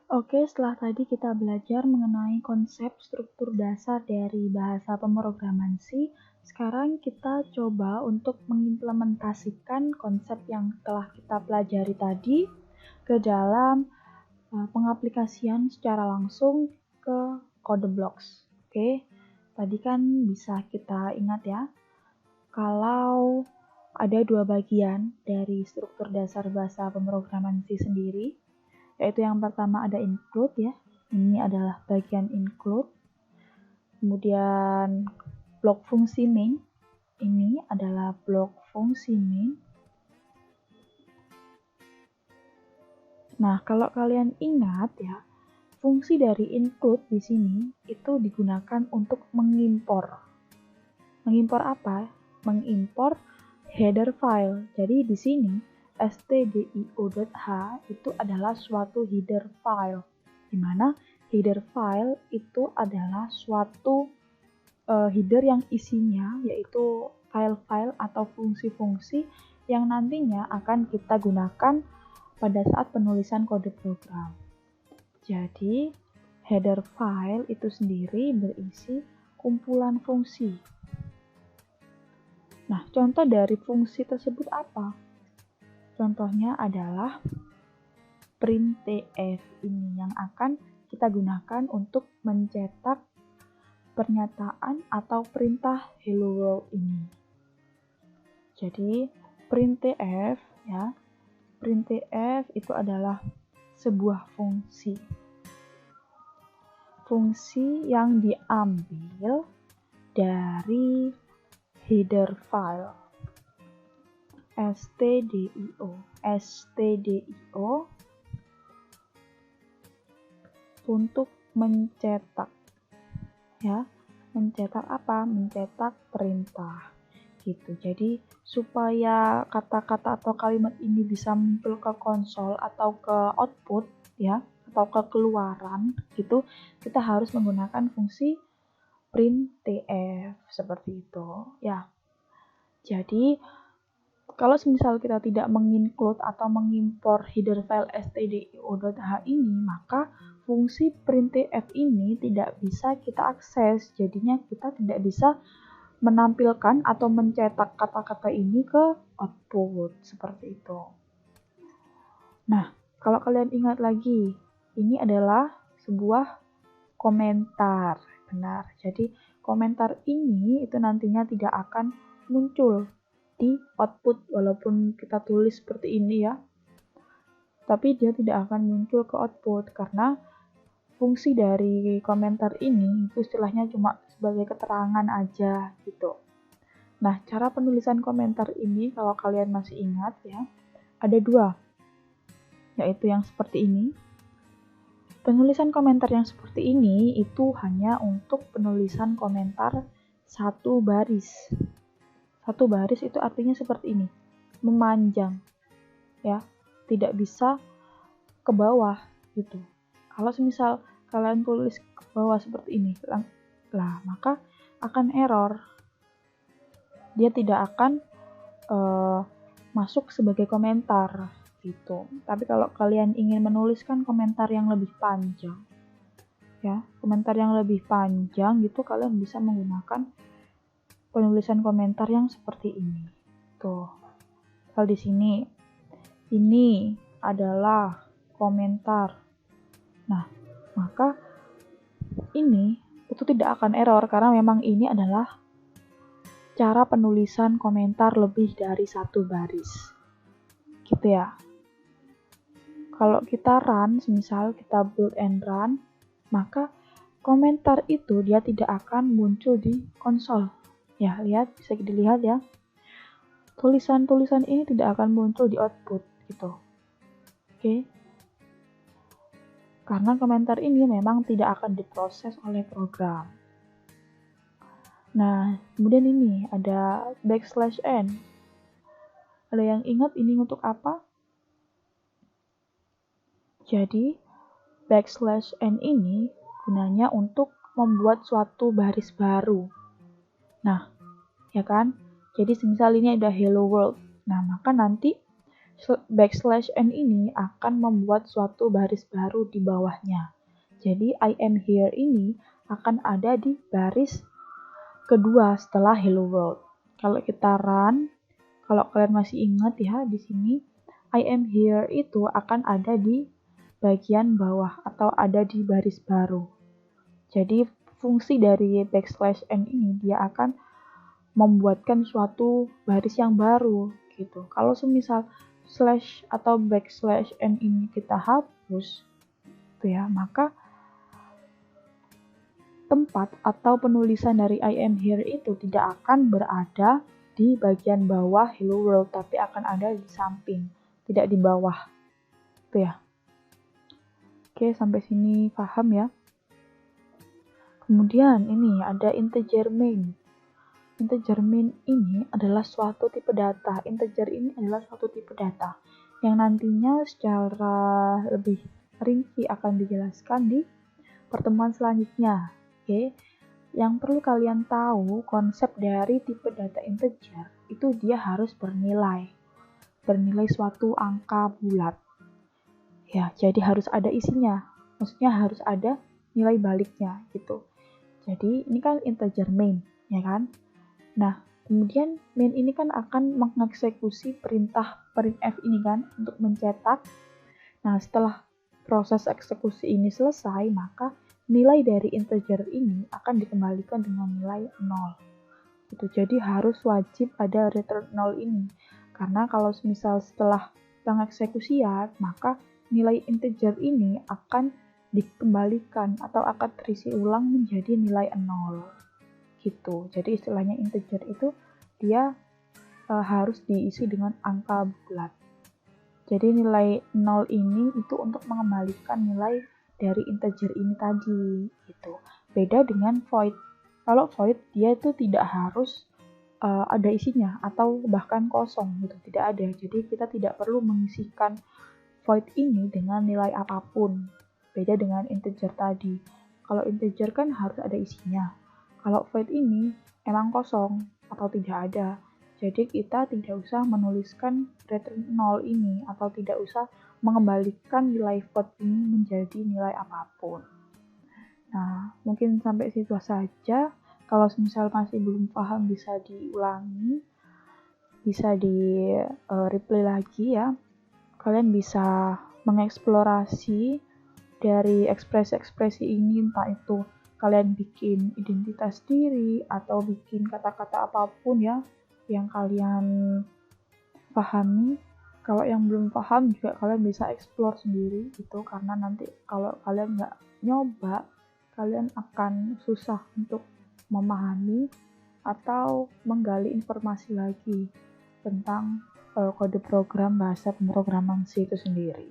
Oke, setelah tadi kita belajar mengenai konsep struktur dasar dari bahasa pemrograman C, sekarang kita coba untuk mengimplementasikan konsep yang telah kita pelajari tadi ke dalam pengaplikasian secara langsung ke kode blocks. Oke, tadi kan bisa kita ingat ya, kalau ada dua bagian dari struktur dasar bahasa pemrograman C sendiri, yaitu yang pertama ada include ya, ini adalah bagian include. Kemudian blok fungsi main, ini adalah blok fungsi main. Nah, kalau kalian ingat ya, fungsi dari include di sini itu digunakan untuk mengimpor. Mengimpor apa? Mengimpor header file. Jadi di sini stdio.h itu adalah suatu header file, di mana header file itu adalah suatu header yang isinya yaitu file-file atau fungsi-fungsi yang nantinya akan kita gunakan pada saat penulisan kode program. Jadi header file itu sendiri berisi kumpulan fungsi. Nah, contoh dari fungsi tersebut apa? Contohnya adalah printf ini yang akan kita gunakan untuk mencetak pernyataan atau perintah hello world ini. Jadi, printf ya. Printf itu adalah sebuah fungsi. Fungsi yang diambil dari header file stdio untuk mencetak ya, mencetak apa? Mencetak perintah gitu. Jadi supaya kata-kata atau kalimat ini bisa muncul ke konsol atau ke output ya, atau ke keluaran gitu, kita harus menggunakan fungsi printf seperti itu ya. Jadi kalau misal kita tidak menginclude atau mengimpor header file stdio.h ini, maka fungsi printf ini tidak bisa kita akses. Jadinya kita tidak bisa menampilkan atau mencetak kata-kata ini ke output seperti itu. Nah, kalau kalian ingat lagi, ini adalah sebuah komentar, benar. Jadi komentar ini itu nantinya tidak akan muncul di output walaupun kita tulis seperti ini ya, tapi dia tidak akan muncul ke output karena fungsi dari komentar ini itu istilahnya cuma sebagai keterangan aja gitu. Nah, cara penulisan komentar ini kalau kalian masih ingat ya, ada dua, yaitu yang seperti ini. Penulisan komentar yang seperti ini itu hanya untuk penulisan komentar satu baris. Satu baris itu artinya seperti ini, memanjang, ya, tidak bisa ke bawah gitu. Kalau misal kalian tulis ke bawah seperti ini, lah maka akan error. Dia tidak akan masuk sebagai komentar gitu. Tapi kalau kalian ingin menuliskan komentar yang lebih panjang, ya, komentar yang lebih panjang gitu, kalian bisa menggunakan penulisan komentar yang seperti ini. Tuh. Kalau di sini, ini adalah komentar. Nah, maka ini itu tidak akan error karena memang ini adalah cara penulisan komentar lebih dari satu baris. Gitu ya. Kalau kita run, misal kita build and run, maka komentar itu dia tidak akan muncul di konsol. Ya, lihat, bisa dilihat ya. Tulisan-tulisan ini tidak akan muncul di output gitu. Oke. Karena komentar ini memang tidak akan diproses oleh program. Nah, kemudian ini ada \n. Ada yang ingat ini untuk apa? Jadi, \n ini gunanya untuk membuat suatu baris baru. Nah, ya kan? Jadi semisal ini ada hello world. Nah, maka nanti backslash n ini akan membuat suatu baris baru di bawahnya. Jadi I am here ini akan ada di baris kedua setelah hello world. Kalau kita run, kalau kalian masih ingat ya di sini I am here itu akan ada di bagian bawah atau ada di baris baru. Jadi fungsi dari backslash n ini dia akan membuatkan suatu baris yang baru gitu. Kalau semisal slash atau backslash n ini kita hapus, gitu ya, maka tempat atau penulisan dari I am here itu tidak akan berada di bagian bawah hello world, tapi akan ada di samping, tidak di bawah. Itu ya. Oke, sampai sini paham ya. Kemudian ini ada integer main. Integer main ini adalah suatu tipe data. Integer ini adalah suatu tipe data yang nantinya secara lebih rinci akan dijelaskan di pertemuan selanjutnya. Oke, yang perlu kalian tahu konsep dari tipe data integer itu dia harus bernilai suatu angka bulat. Ya, jadi harus ada isinya. Maksudnya harus ada nilai baliknya gitu. Jadi ini kan integer main, ya kan? Nah, kemudian main ini kan akan mengeksekusi perintah printf ini kan untuk mencetak. Nah, setelah proses eksekusi ini selesai, maka nilai dari integer ini akan dikembalikan dengan nilai 0. Gitu. Jadi harus wajib ada return 0 ini. Karena kalau misal setelah pengeksekusian, maka nilai integer ini akan dikembalikan atau akan terisi ulang menjadi nilai 0. Gitu. Jadi istilahnya integer itu dia harus diisi dengan angka bulat. Jadi nilai 0 ini itu untuk mengembalikan nilai dari integer ini tadi gitu. Beda dengan void. Kalau void dia itu tidak harus ada isinya atau bahkan kosong gitu, tidak ada. Jadi kita tidak perlu mengisikan void ini dengan nilai apapun. Beda dengan integer tadi. Kalau integer kan harus ada isinya. Kalau void ini emang kosong atau tidak ada. Jadi kita tidak usah menuliskan return 0 ini atau tidak usah mengembalikan nilai void ini menjadi nilai apapun. Nah, mungkin sampai situ saja. Kalau misal masih belum paham bisa diulangi, bisa di replay lagi ya. Kalian bisa mengeksplorasi dari ekspresi-ekspresi ini, entah itu kalian bikin identitas diri atau bikin kata-kata apapun ya yang kalian pahami. Kalau yang belum paham juga kalian bisa explore sendiri gitu, karena nanti kalau kalian nggak nyoba kalian akan susah untuk memahami atau menggali informasi lagi tentang kode program bahasa pemrograman C itu sendiri.